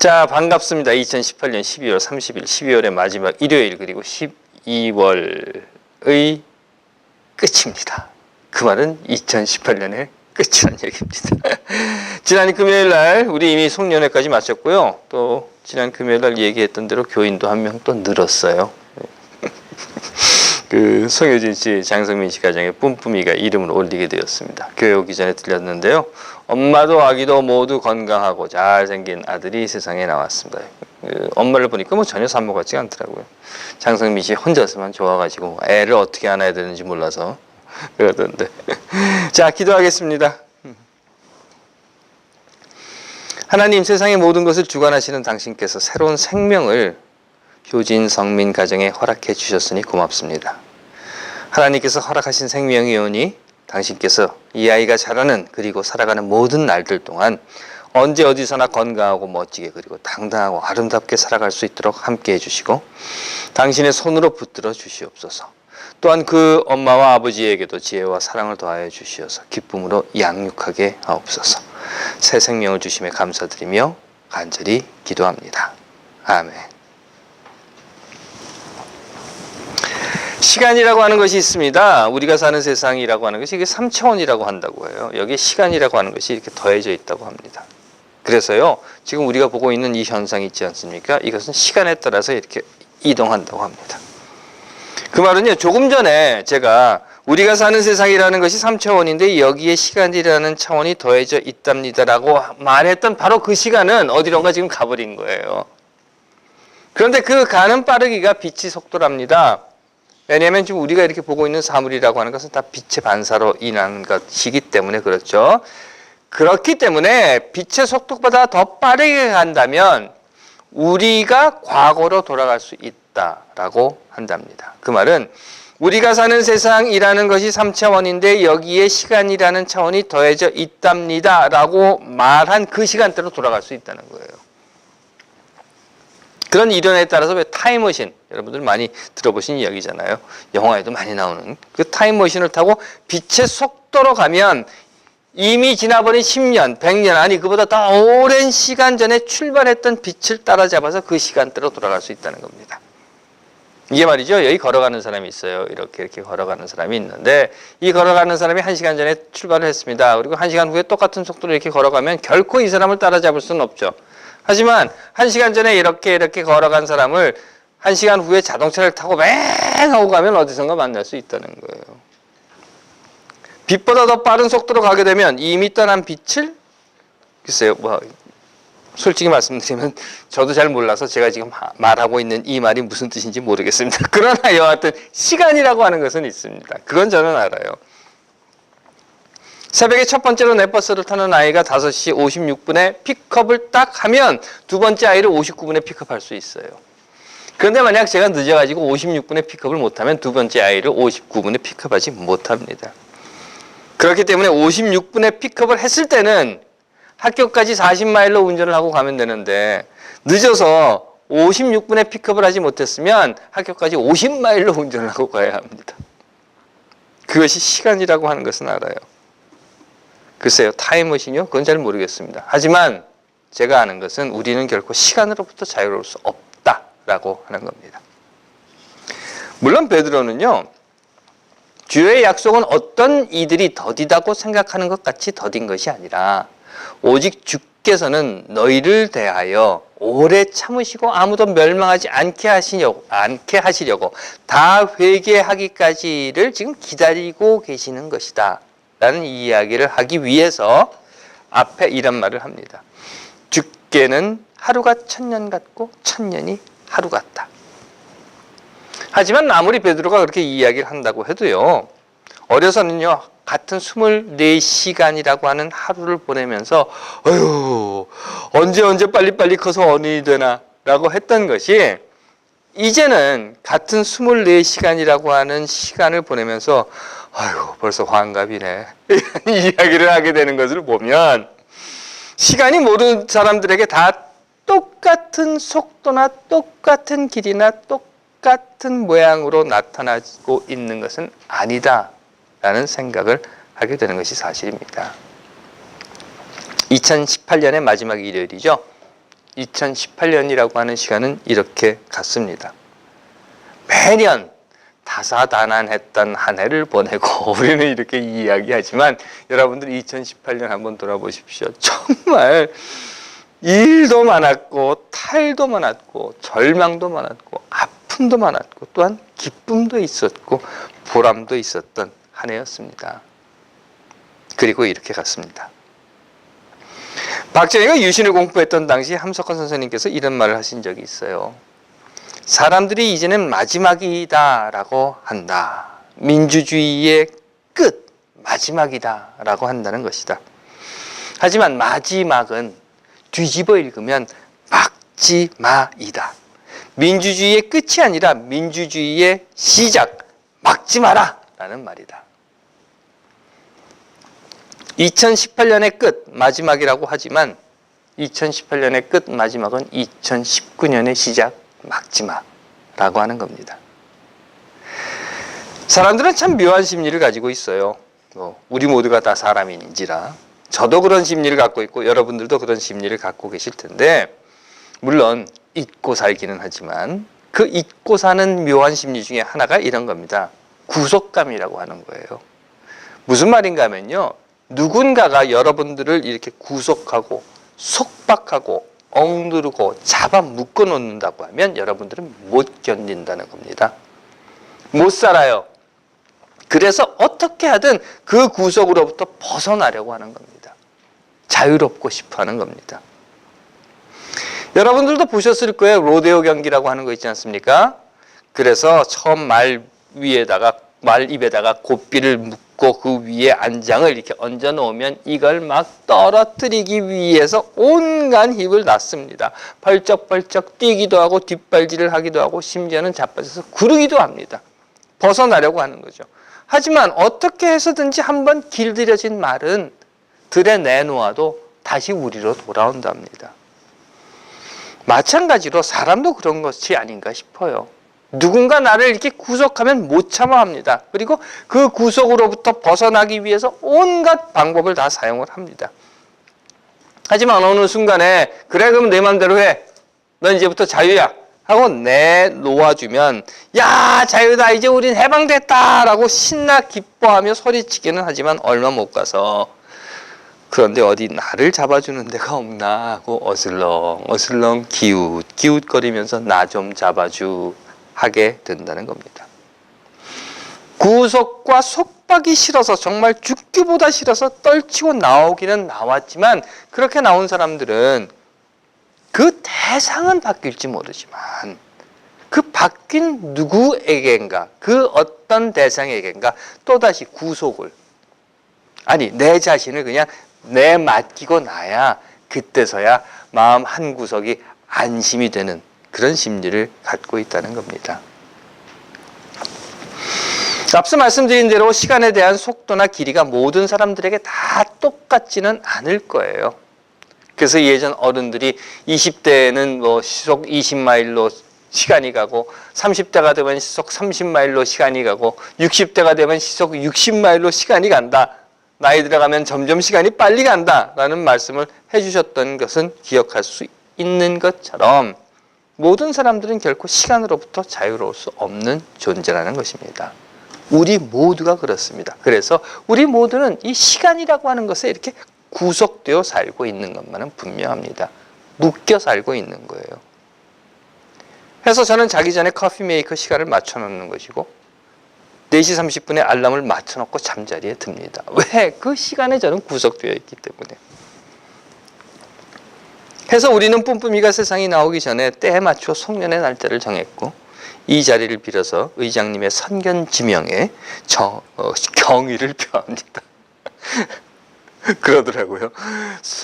자, 반갑습니다. 2018년 12월 30일, 12월의 마지막 일요일, 그리고 12월의 끝입니다. 그 말은 2018년의 끝이란 얘기입니다. 지난 금요일 날 우리 이미 송년회까지 마쳤고요. 또 지난 금요일 날 얘기했던 대로 교인도 한 명 또 늘었어요. 그 송효진 씨, 장성민 씨 가정에 뿜뿜이가 이름을 올리게 되었습니다. 교회 오기 전에 들렸는데요. 엄마도 아기도 모두 건강하고 잘생긴 아들이 세상에 나왔습니다. 엄마를 보니까 뭐 전혀 산모 같지가 않더라고요. 장성민 씨 혼자서만 좋아가지고 애를 어떻게 안아야 되는지 몰라서 그러던데. 자, 기도하겠습니다. 하나님, 세상의 모든 것을 주관하시는 당신께서 새로운 생명을 효진, 성민 가정에 허락해 주셨으니 고맙습니다. 하나님께서 허락하신 생명이 오니 당신께서 이 아이가 자라는 그리고 살아가는 모든 날들 동안 언제 어디서나 건강하고 멋지게 그리고 당당하고 아름답게 살아갈 수 있도록 함께 해주시고 당신의 손으로 붙들어 주시옵소서. 또한 그 엄마와 아버지에게도 지혜와 사랑을 더하여 주시어서 기쁨으로 양육하게 하옵소서. 새 생명을 주심에 감사드리며 간절히 기도합니다. 아멘. 시간이라고 하는 것이 있습니다. 우리가 사는 세상이라고 하는 것이 이게 3차원이라고 한다고 해요. 여기에 시간이라고 하는 것이 이렇게 더해져 있다고 합니다. 그래서요, 지금 우리가 보고 있는 이 현상이 있지 않습니까? 이것은 시간에 따라서 이렇게 이동한다고 합니다. 그 말은요, 조금 전에 제가 우리가 사는 세상이라는 것이 3차원인데 여기에 시간이라는 차원이 더해져 있답니다라고 말했던 바로 그 시간은 어디론가 지금 가버린 거예요. 그런데 그 가는 빠르기가 빛의 속도랍니다. 왜냐하면 지금 우리가 이렇게 보고 있는 사물이라고 하는 것은 다 빛의 반사로 인한 것이기 때문에 그렇죠. 그렇기 때문에 빛의 속도보다 더 빠르게 간다면 우리가 과거로 돌아갈 수 있다라고 한답니다. 그 말은 우리가 사는 세상이라는 것이 3차원인데 여기에 시간이라는 차원이 더해져 있답니다라고 말한 그 시간대로 돌아갈 수 있다는 거예요. 그런 이론에 따라서 왜 타임머신, 여러분들 많이 들어보신 이야기잖아요. 영화에도 많이 나오는 그 타임머신을 타고 빛의 속도로 가면 이미 지나버린 10년, 100년, 아니 그보다 더 오랜 시간 전에 출발했던 빛을 따라잡아서 그 시간대로 돌아갈 수 있다는 겁니다. 이게 말이죠. 여기 걸어가는 사람이 있어요. 이렇게 걸어가는 사람이 있는데 이 걸어가는 사람이 1시간 전에 출발을 했습니다. 그리고 1시간 후에 똑같은 속도로 이렇게 걸어가면 결코 이 사람을 따라잡을 수는 없죠. 하지만 1시간 전에 이렇게 걸어간 사람을 1시간 후에 자동차를 타고 맹 하고 가면 어디선가 만날 수 있다는 거예요. 빛보다 더 빠른 속도로 가게 되면 이미 떠난 빛을, 글쎄요, 솔직히 말씀드리면 저도 잘 몰라서 제가 지금 말하고 있는 이 말이 무슨 뜻인지 모르겠습니다. 그러나 여하튼 시간이라고 하는 것은 있습니다. 그건 저는 알아요. 새벽에 첫 번째로 내 버스를 타는 아이가 5시 56분에 픽업을 딱 하면 두 번째 아이를 59분에 픽업할 수 있어요. 그런데 만약 제가 늦어가지고 56분에 픽업을 못하면 두 번째 아이를 59분에 픽업하지 못합니다. 그렇기 때문에 56분에 픽업을 했을 때는 학교까지 40마일로 운전을 하고 가면 되는데 늦어서 56분에 픽업을 하지 못했으면 학교까지 50마일로 운전을 하고 가야 합니다. 그것이 시간이라고 하는 것은 알아요. 글쎄요, 타임머신이요? 그건 잘 모르겠습니다. 하지만 제가 아는 것은 우리는 결코 시간으로부터 자유로울 수 없다라고 하는 겁니다. 물론 베드로는요, 주의 약속은 어떤 이들이 더디다고 생각하는 것 같이 더딘 것이 아니라 오직 주께서는 너희를 대하여 오래 참으시고 아무도 멸망하지 않게 하시려고 다 회개하기까지를 지금 기다리고 계시는 것이다 라는 이야기를 하기 위해서 앞에 이런 말을 합니다. 주께는 하루가 1000년 같고 1000년이 하루 같다. 하지만 아무리 베드로가 그렇게 이야기를 한다고 해도요, 어려서는요, 같은 24시간이라고 하는 하루를 보내면서 어휴, 언제 빨리 커서 어른이 되나 라고 했던 것이 이제는 같은 24시간이라고 하는 시간을 보내면서 아유, 벌써 환갑이네 이런 이야기를 하게 되는 것을 보면 시간이 모든 사람들에게 다 똑같은 속도나 똑같은 길이나 똑같은 모양으로 나타나고 있는 것은 아니다라는 생각을 하게 되는 것이 사실입니다. 2018년의 마지막 일요일이죠. 2018년이라고 하는 시간은 이렇게 갔습니다. 매년 다사다난했던 한 해를 보내고 우리는 이렇게 이야기하지만 여러분들 2018년 한번 돌아보십시오. 정말 일도 많았고 탈도 많았고 절망도 많았고 아픔도 많았고 또한 기쁨도 있었고 보람도 있었던 한 해였습니다. 그리고 이렇게 갔습니다. 박정희가 유신을 공부했던 당시 함석헌 선생님께서 이런 말을 하신 적이 있어요. 사람들이 이제는 마지막이다 라고 한다. 민주주의의 끝, 마지막이다 라고 한다는 것이다. 하지만 마지막은 뒤집어 읽으면 막지마이다. 민주주의의 끝이 아니라 민주주의의 시작, 막지 마라 라는 말이다. 2018년의 끝, 마지막이라고 하지만 2018년의 끝, 마지막은 2019년의 시작, 막지마 라고 하는 겁니다. 사람들은 참 묘한 심리를 가지고 있어요. 우리 모두가 다 사람인지라 저도 그런 심리를 갖고 있고 여러분들도 그런 심리를 갖고 계실 텐데, 물론 잊고 살기는 하지만 그 잊고 사는 묘한 심리 중에 하나가 이런 겁니다. 구속감이라고 하는 거예요. 무슨 말인가 하면요, 누군가가 여러분들을 이렇게 구속하고 속박하고 억누르고 잡아 묶어 놓는다고 하면 여러분들은 못 견딘다는 겁니다. 못 살아요. 그래서 어떻게 하든 그 구속으로부터 벗어나려고 하는 겁니다. 자유롭고 싶어 하는 겁니다. 여러분들도 보셨을 거예요. 로데오 경기라고 하는 거 있지 않습니까? 그래서 처음 말 입에다가 고삐를 묶고 그 위에 안장을 이렇게 얹어 놓으면 이걸 막 떨어뜨리기 위해서 온갖 힘을 놨습니다. 벌쩍벌쩍 뛰기도 하고 뒷발질을 하기도 하고 심지어는 자빠져서 구르기도 합니다. 벗어나려고 하는 거죠. 하지만 어떻게 해서든지 한번 길들여진 말은 들에 내놓아도 다시 우리로 돌아온답니다. 마찬가지로 사람도 그런 것이 아닌가 싶어요. 누군가 나를 이렇게 구속하면 못 참아 합니다. 그리고 그 구속으로부터 벗어나기 위해서 온갖 방법을 다 사용을 합니다. 하지만 어느 순간에 그래 그럼 내 맘대로 해. 넌 이제부터 자유야. 하고 내놓아주면 야 자유다 이제 우린 해방됐다 라고 신나 기뻐하며 소리치기는 하지만 얼마 못 가서 그런데 어디 나를 잡아주는 데가 없나 하고 어슬렁 기웃거리면서 나 좀 잡아주 하게 된다는 겁니다. 구속과 속박이 싫어서 정말 죽기보다 싫어서 떨치고 나오기는 나왔지만 그렇게 나온 사람들은 그 대상은 바뀔지 모르지만 그 바뀐 누구에겐가 그 어떤 대상에겐가 또다시 구속을 내 자신을 그냥 내맡기고 나야 그때서야 마음 한 구석이 안심이 되는 그런 심리를 갖고 있다는 겁니다. 앞서 말씀드린 대로 시간에 대한 속도나 길이가 모든 사람들에게 다 똑같지는 않을 거예요. 그래서 예전 어른들이 20대에는 시속 20마일로 시간이 가고 30대가 되면 시속 30마일로 시간이 가고 60대가 되면 시속 60마일로 시간이 간다. 나이 들어가면 점점 시간이 빨리 간다 라는 말씀을 해주셨던 것은 기억할 수 있는 것처럼 모든 사람들은 결코 시간으로부터 자유로울 수 없는 존재라는 것입니다. 우리 모두가 그렇습니다. 그래서 우리 모두는 이 시간이라고 하는 것에 이렇게 구속되어 살고 있는 것만은 분명합니다. 묶여 살고 있는 거예요. 그래서 저는 자기 전에 커피 메이커 시간을 맞춰놓는 것이고 4시 30분에 알람을 맞춰놓고 잠자리에 듭니다. 왜? 그 시간에 저는 구속되어 있기 때문에. 해서 우리는 뿜뿜이가 세상에 나오기 전에 때에 맞추어 송년의 날짜를 정했고 이 자리를 빌어서 의장님의 선견 지명에 경의를 표합니다. 그러더라고요.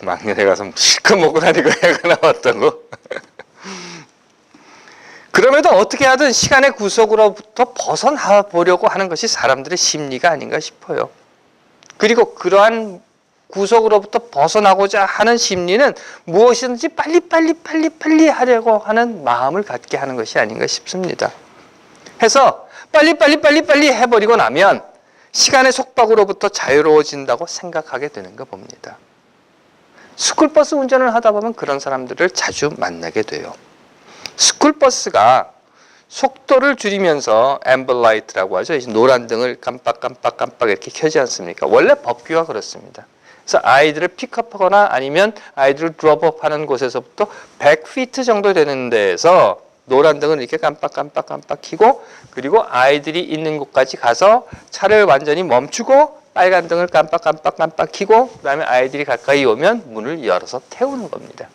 막년에 가서 실컷 먹고 다니고 애가 나왔다고. 그럼에도 어떻게 하든 시간의 구속으로부터 벗어나 보려고 하는 것이 사람들의 심리가 아닌가 싶어요. 그리고 그러한 구속으로부터 벗어나고자 하는 심리는 무엇이든지 빨리 하려고 하는 마음을 갖게 하는 것이 아닌가 싶습니다. 해서 빨리 해버리고 나면 시간의 속박으로부터 자유로워진다고 생각하게 되는 거 봅니다. 스쿨버스 운전을 하다 보면 그런 사람들을 자주 만나게 돼요. 스쿨버스가 속도를 줄이면서 앰블라이트라고 하죠. 노란 등을 깜빡깜빡깜빡 이렇게 켜지 않습니까? 원래 법규가 그렇습니다. 그래서 아이들을 픽업하거나 아니면 아이들을 드롭업하는 곳에서부터 100피트 정도 되는 데에서 노란 등을 이렇게 깜빡깜빡깜빡 켜고 그리고 아이들이 있는 곳까지 가서 차를 완전히 멈추고 빨간 등을 깜빡깜빡깜빡 켜고 그다음에 아이들이 가까이 오면 문을 열어서 태우는 겁니다.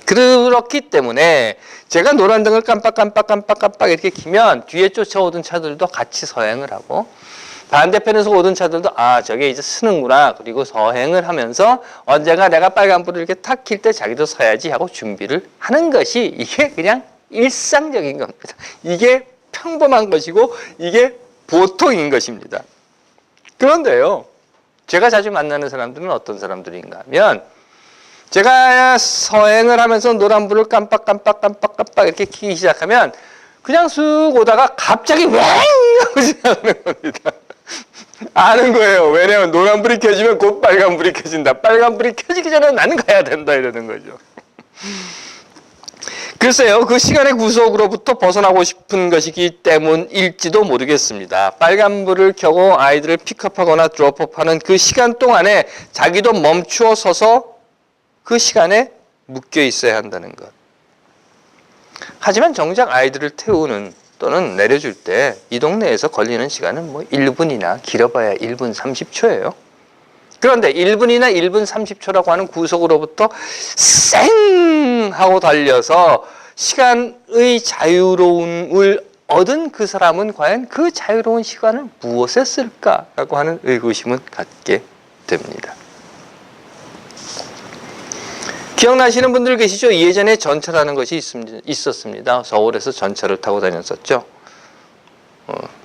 그렇기 때문에 제가 노란 등을 깜빡깜빡깜빡깜빡 이렇게 켜면 뒤에 쫓아오던 차들도 같이 서행을 하고 반대편에서 오던 차들도 아 저게 이제 쓰는구나 그리고 서행을 하면서 언젠가 내가 빨간불을 이렇게 탁 킬 때 자기도 서야지 하고 준비를 하는 것이 이게 그냥 일상적인 겁니다. 이게 평범한 것이고 이게 보통인 것입니다. 그런데요, 제가 자주 만나는 사람들은 어떤 사람들인가 하면 제가 서행을 하면서 노란불을 깜빡깜빡깜빡깜빡 이렇게 켜기 시작하면 그냥 쑥 오다가 갑자기 왱 하고 시작하는 겁니다. 아는 거예요. 왜냐하면 노란불이 켜지면 곧 빨간불이 켜진다. 빨간불이 켜지기 전에 나는 가야 된다 이러는 거죠. 글쎄요, 그 시간의 구속으로부터 벗어나고 싶은 것이기 때문일지도 모르겠습니다. 빨간불을 켜고 아이들을 픽업하거나 드롭업하는 그 시간 동안에 자기도 멈추어 서서 그 시간에 묶여 있어야 한다는 것. 하지만 정작 아이들을 태우는 또는 내려줄 때 이 동네에서 걸리는 시간은 뭐 1분이나 길어봐야 1분 30초예요. 그런데 1분이나 1분 30초라고 하는 구속으로부터 쌩 하고 달려서 시간의 자유로움을 얻은 그 사람은 과연 그 자유로운 시간을 무엇에 쓸까라고 하는 의구심은 갖게 됩니다. 기억나시는 분들 계시죠? 예전에 전차라는 것이 있었습니다. 서울에서 전차를 타고 다녔었죠.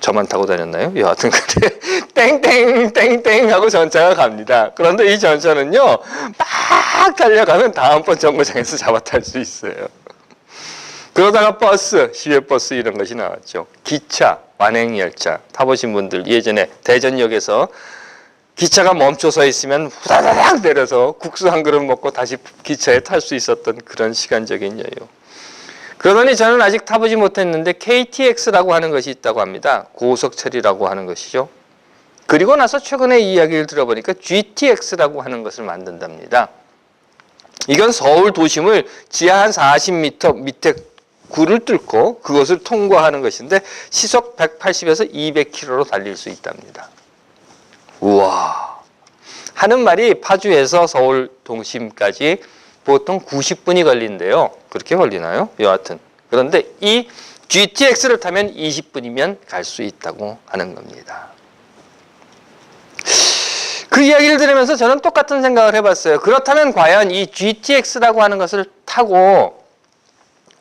저만 타고 다녔나요? 여하튼 그래 땡땡 땡땡 하고 전차가 갑니다. 그런데 이 전차는요 막 달려가면 다음번 정거장에서 잡아탈 수 있어요. 그러다가 버스, 시외버스 이런 것이 나왔죠. 기차, 완행열차 타보신 분들 예전에 대전역에서 기차가 멈춰서 있으면 후다다닥 내려서 국수 한 그릇 먹고 다시 기차에 탈 수 있었던 그런 시간적인 여유. 그러더니 저는 아직 타보지 못했는데 KTX라고 하는 것이 있다고 합니다. 고속철이라고 하는 것이죠. 그리고 나서 최근에 이야기를 들어보니까 GTX라고 하는 것을 만든답니다. 이건 서울 도심을 지하 한 40m 밑에 굴을 뚫고 그것을 통과하는 것인데 시속 180에서 200km로 달릴 수 있답니다. 우와. 하는 말이 파주에서 서울 도심까지 보통 90분이 걸린대요. 그렇게 걸리나요? 여하튼. 그런데 이 GTX를 타면 20분이면 갈 수 있다고 하는 겁니다. 그 이야기를 들으면서 저는 똑같은 생각을 해봤어요. 그렇다면 과연 이 GTX라고 하는 것을 타고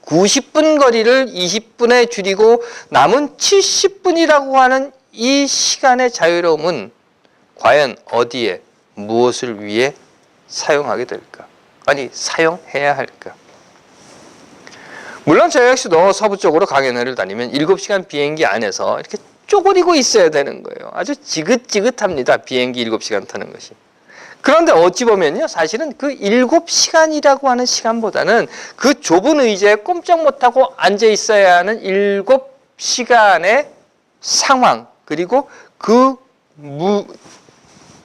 90분 거리를 20분에 줄이고 남은 70분이라고 하는 이 시간의 자유로움은 과연 어디에 무엇을 위해 사용하게 될까? 아니 사용해야 할까? 물론 저 역시도 서부 쪽으로 강연회를 다니면 7시간 비행기 안에서 이렇게 쪼그리고 있어야 되는 거예요. 아주 지긋지긋합니다. 비행기 7시간 타는 것이. 그런데 어찌 보면요. 사실은 그 7시간이라고 하는 시간보다는 그 좁은 의자에 꼼짝 못하고 앉아 있어야 하는 7시간의 상황 그리고 그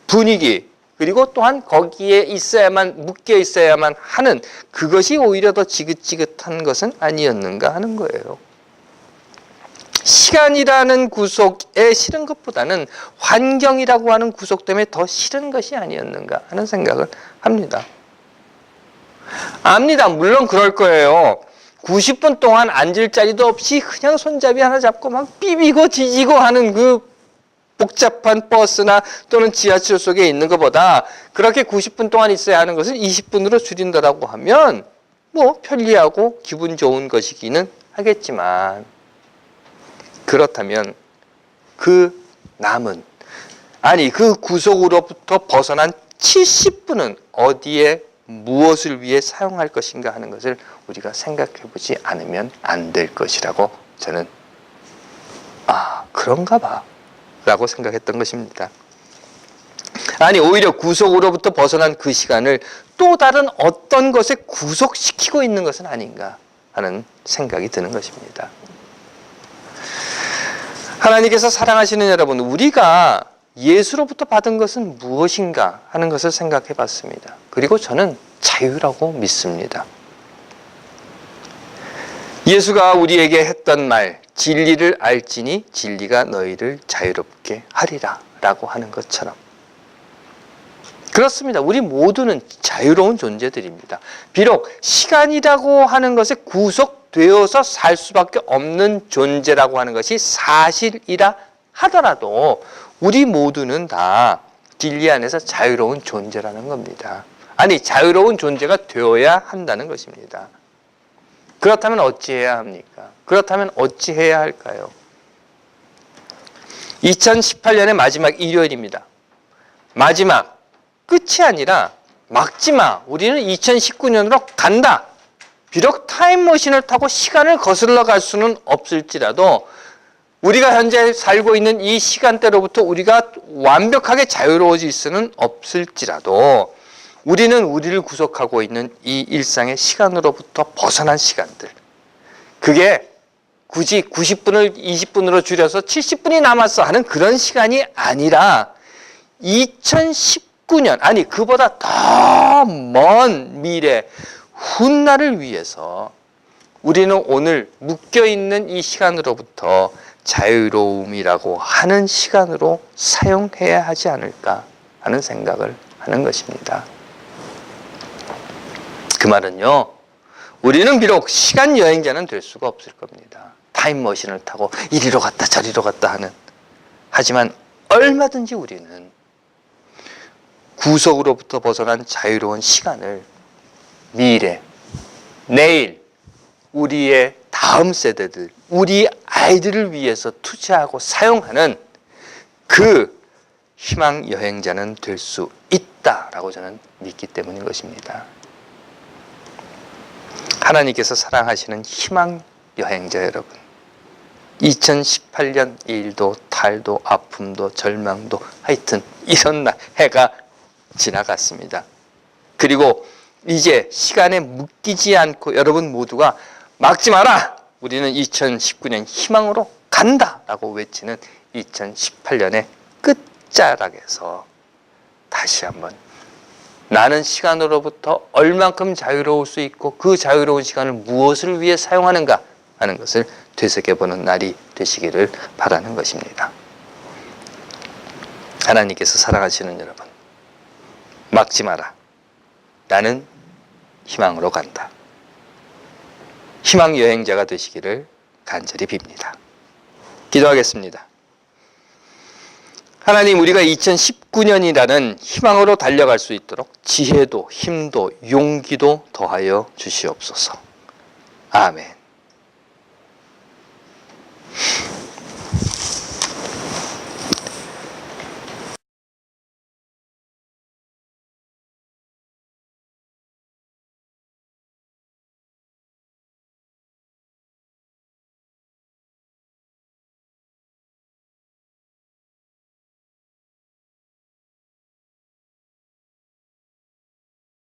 분위기 그리고 또한 거기에 있어야만 묶여 있어야만 하는 그것이 오히려 더 지긋지긋한 것은 아니었는가 하는 거예요. 시간이라는 구속에 싫은 것보다는 환경이라고 하는 구속 때문에 더 싫은 것이 아니었는가 하는 생각을 합니다. 압니다. 물론 그럴 거예요. 90분 동안 앉을 자리도 없이 그냥 손잡이 하나 잡고 막 비비고 지지고 하는 그 복잡한 버스나 또는 지하철 속에 있는 것보다 그렇게 90분 동안 있어야 하는 것을 20분으로 줄인다라고 하면 뭐 편리하고 기분 좋은 것이기는 하겠지만 그렇다면 그 남은 그 구속으로부터 벗어난 70분은 어디에 무엇을 위해 사용할 것인가 하는 것을 우리가 생각해 보지 않으면 안 될 것이라고 저는 그런가 봐 라고 생각했던 것입니다. 아니 오히려 구속으로부터 벗어난 그 시간을 또 다른 어떤 것에 구속시키고 있는 것은 아닌가 하는 생각이 드는 것입니다. 하나님께서 사랑하시는 여러분, 우리가 예수로부터 받은 것은 무엇인가 하는 것을 생각해 봤습니다. 그리고 저는 자유라고 믿습니다. 예수가 우리에게 했던 말, 진리를 알지니 진리가 너희를 자유롭게 하리라 라고 하는 것처럼, 그렇습니다. 우리 모두는 자유로운 존재들입니다. 비록 시간이라고 하는 것에 구속되어서 살 수밖에 없는 존재라고 하는 것이 사실이라 하더라도 우리 모두는 다 진리 안에서 자유로운 존재라는 겁니다. 아니, 자유로운 존재가 되어야 한다는 것입니다. 그렇다면 어찌해야 합니까? 그렇다면 어찌해야 할까요? 2018년의 마지막 일요일입니다. 마지막, 끝이 아니라 막지마. 우리는 2019년으로 간다. 비록 타임머신을 타고 시간을 거슬러 갈 수는 없을지라도 우리가 현재 살고 있는 이 시간대로부터 우리가 완벽하게 자유로워질 수는 없을지라도 우리는 우리를 구속하고 있는 이 일상의 시간으로부터 벗어난 시간들, 그게 굳이 90분을 20분으로 줄여서 70분이 남았어 하는 그런 시간이 아니라 2019년, 아니 그보다 더 먼 미래 훗날을 위해서 우리는 오늘 묶여있는 이 시간으로부터 자유로움이라고 하는 시간으로 사용해야 하지 않을까 하는 생각을 하는 것입니다. 그 말은요, 우리는 비록 시간 여행자는 될 수가 없을 겁니다. 타임머신을 타고 이리로 갔다 저리로 갔다 하는. 하지만 얼마든지 우리는 구속으로부터 벗어난 자유로운 시간을 미래, 내일, 우리의 다음 세대들, 우리 아이들을 위해서 투자하고 사용하는 그 희망 여행자는 될 수 있다라고 저는 믿기 때문인 것입니다. 하나님께서 사랑하시는 희망 여행자 여러분, 2018년 일도 탈도 아픔도 절망도 하여튼 이런 해가 지나갔습니다. 그리고 이제 시간에 묶이지 않고 여러분 모두가 막지 마라! 우리는 2019년 희망으로 간다! 라고 외치는 2018년의 끝자락에서 다시 한번 나는 시간으로부터 얼만큼 자유로울 수 있고 그 자유로운 시간을 무엇을 위해 사용하는가 하는 것을 되새겨보는 날이 되시기를 바라는 것입니다. 하나님께서 사랑하시는 여러분, 막지 마라. 나는 희망으로 간다. 희망 여행자가 되시기를 간절히 빕니다. 기도하겠습니다. 하나님, 우리가 2019년이라는 희망으로 달려갈 수 있도록 지혜도 힘도 용기도 더하여 주시옵소서. 아멘.